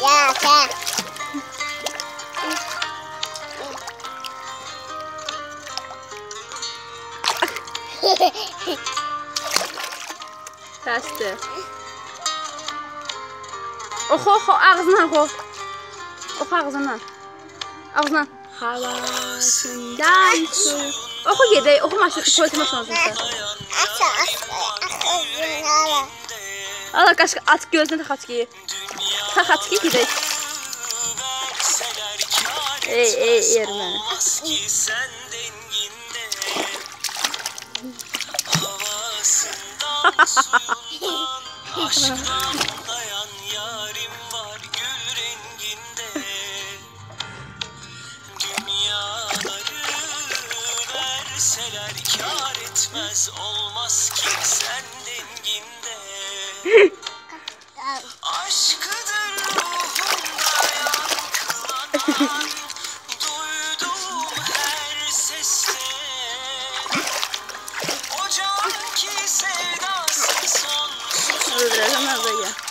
Ya sen. Təsdir. Oxu, oxu, ağzından oxu. Oxu ağzından. Ağzından. Havasından su. Oxu gedək, oxu maşın, polis maşınasında. Allah qaşqı, aç gözünə tax açqıyı. Tax açqıyı gedək. Ey, yerməni. Aşktan dayan yarim var gül renginde. Dünyaları verseler kâr etmez, olmaz ki sen denginde. Aşkıdır ruhumda yankılanan, duyduğum her seste. O can ki sevdası sonsuz. Öldüreceğim, nerede ya?